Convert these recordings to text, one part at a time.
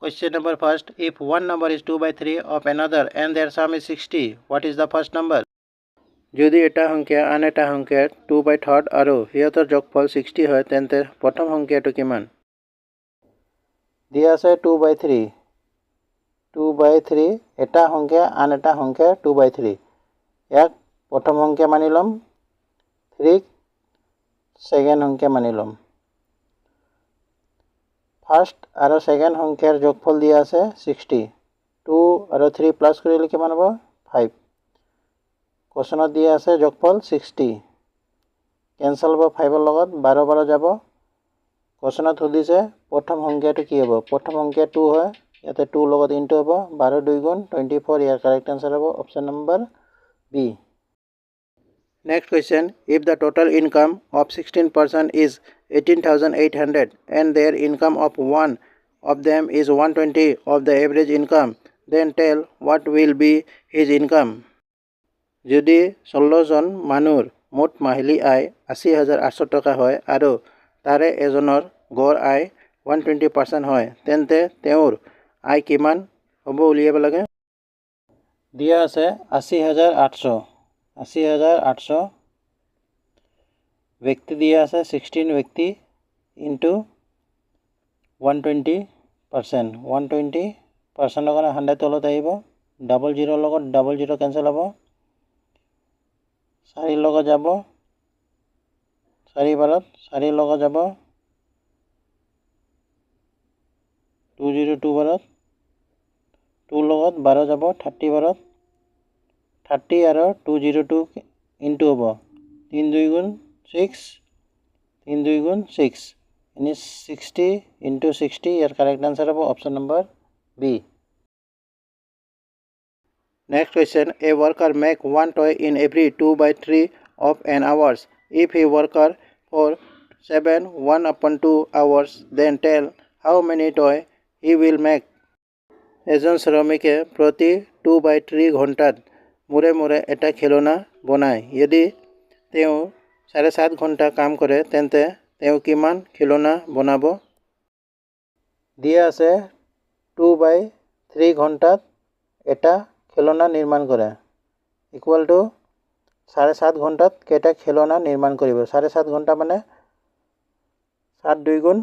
Question number first. If one number is 2 by 3 of another and their sum is 60, what is the first number? যদি এটা সংখ্যা আন এটা সংখ্যাৰ 2 by 3 আৰু সিহঁতৰ যোগফল 60 হয় তেন্তে প্ৰথম সংখ্যাটো কিমান? দিয়া আছে 2 by 3. 2 by 3 এটা সংখ্যা আন এটা সংখ্যাৰ 2 by 3. ইয়াক প্ৰথম সংখ্যা মানি লম, 3 সেকেন্ড সংখ্যা মানি লম. ফাৰ্স্ট আৰু সেকেন্ড সংখ্যাৰ যোগফল দিয়া আছে 60. 2 আৰু 3 প্লাস কৰিলে কিমান হ'ব? 5. কোৱেশ্যনত দিয়া আছে যোগফল 60. কেনসেল হ'ব 5 ৰ লগত 12 12 যাব. কোৱেশ্যনত সুধিছে প্ৰথম সংখ্যাটো কি হ'ব? প্ৰথম সংখ্যা 2 হয়, ইয়াতে 2 লগত ইনটু হ'ব. 12 2 গুণ 24. ইয়াৰ কাৰেক্ট আনসাৰ হ'ব option number B. Next question. If the total income of 16 person is 18,800 and their income of one of them is 120 of the average income, then tell what will be his income. যদি 16 জন মানুহৰ মুঠ মাহিলী আয় 80,800 টকা হয় আৰু তাৰে এজনৰ গড় আয় 120% হয় তেন্তে তেওঁৰ আয় কিমান হ'ব উলিয়াব লাগে. দিয়া আছে 80,800. 80,800 व्यक्ति दिया আছে 16 व्यक्ति इंटू 120%. 120% কাৰণে 100 তলত আহিব. 00 লগত 00 কেনসেল হ'ব. 4 লগত যাব, 4 বাৰত 4 লগত যাব, 202 বাৰত 2 লগত 12 যাব, 30 বাৰত 30 আৰু 202 ইনটু হ'ব. 3 2 গুণ 6, 3 2 গুণ 6, यानी 60 into 60. यार करेक्ट आंसर है option number B. Next question. A worker make one toy in every 2 by 3 of an hours. If he worker for 7 1/2 hours, then tell how many toy he will make. এজন শ্ৰমিকে প্ৰতি 2 by 3 ঘণ্টাত মূৰে মূৰে এটা খেলনা বনায়. যদি তেওঁ 7.5 ঘণ্টা কাম কৰে তেন্তে তেওঁ কিমান খেলনা বনাব? দিয়া আছে 2 by 3 ঘণ্টাত এটা খেলনা নিৰ্মাণ কৰে ইকুয়াল টু 7.5 ঘণ্টাত কেইটা খেলনা নিৰ্মাণ কৰিব? 7.5 ঘণ্টা মানে 7 2 গুণ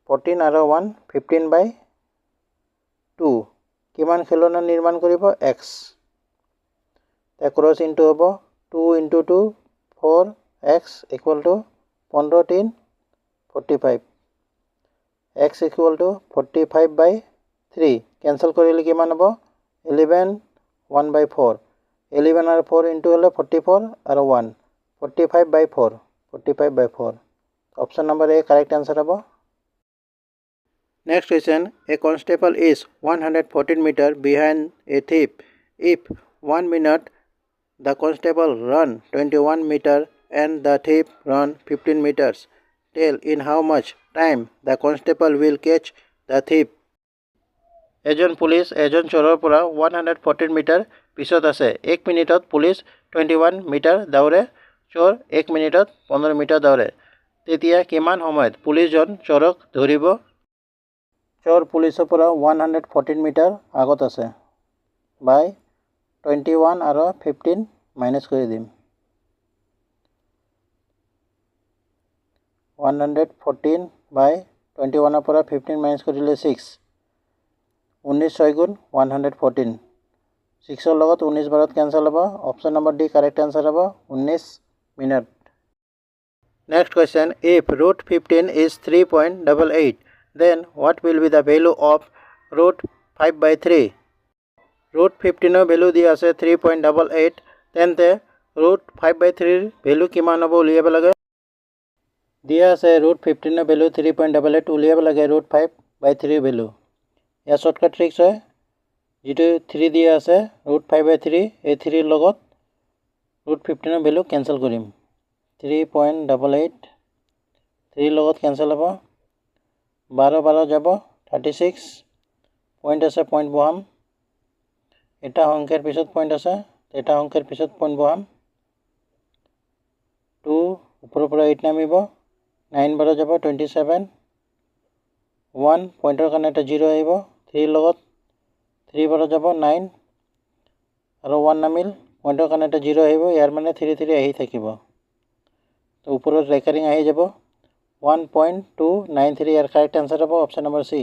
14 আৰু 1 15 by 2. কিমান খেলনা নিৰ্মাণ কৰিব? x. তে ক্ৰস ইনটু হ'ব 2 into 2 4x equal to 15 3 45. x equal to 45 by 3. Cancel करिले किमान হ'ব? 11 1 by 4. 11 আৰু 4 ইনটু হলে 44 আৰু 1 45 by 4. 45 by 4. Option number A correct answer হ'ব. Next question. A constable is 114 meter behind a thief. If 1 minute the constable run 21 meter and the thief run 15 meters. Tell in how much time the constable will catch the thief. এজন police এজন চোৰৰ পৰা 114 metre পিছত আছে. 1 মিনিটত police 21 metre দৌৰে, চোৰ 1 মিনিটত 15 মিটাৰ দৌৰে. তেতিয়া কিমান সময়ত পুলিচজন চোৰক ধৰিব? চোৰ পুলিচৰ পৰা 114 মিটাৰ আগত আছে. বাই 21 আৰু 15 মাইনাস কৰি দিম. 114 by 21 ৰ পৰা 15 মাইনাস কৰিলে 6. 19 6 গুণ 114. 6 ৰ লগত 19 বাৰত কেনসেল হ'ব. Option number D correct answer হ'ব 19 minute. Next question. If root 15 is 3.88, then what will be the value of root 5 by 3? root 15 ৰ ভ্যালু দিয়া আছে 3.88. তেন্তে root 5 by 3 ৰ ভ্যালু কিমান হ'ব উলিয়াব লাগে? দিয়া আছে root 15 ৰ ভ্যালু 3.88 উলিয়াব লাগে root 5 by 3 ৰ ভ্যালু. या শর্টকাট ট্রিক্স হয়. যেটো 3 দিয়া আছে root 5 by 3 এই 3 ৰ লগত root 15 ৰ ভ্যালু ক্যান্সেল কৰিম. 3.88 3 ৰ লগত ক্যান্সেল হ'ব. 12 12 যাব 36. পয়েন্ট আছে পয়েন্ট বহাম. এটা সংখ্যাৰ পিছত পয়েন্ট আছে, এটা সংখ্যাৰ পিছত পয়েন্ট বহাম. 2 উপৰৰ পৰা 8 নামিব. 9 বাৰ যাব 27. 1 পয়েন্টৰ কাৰণে এটা 0 আহিব. 3 লগত 3 বাৰ যাব 9 আৰু 1 নামিল পইণ্টৰ কাৰণে এটা 0 আহিব ইয়াৰ মানে 3 3 আহি থাকিব তো ওপৰত ৰেকাৰিং আহি যাব 1.293 ইয়াৰ কাৰেক্ট আনসাৰ হ'ব অপশ্যন নম্বৰ চি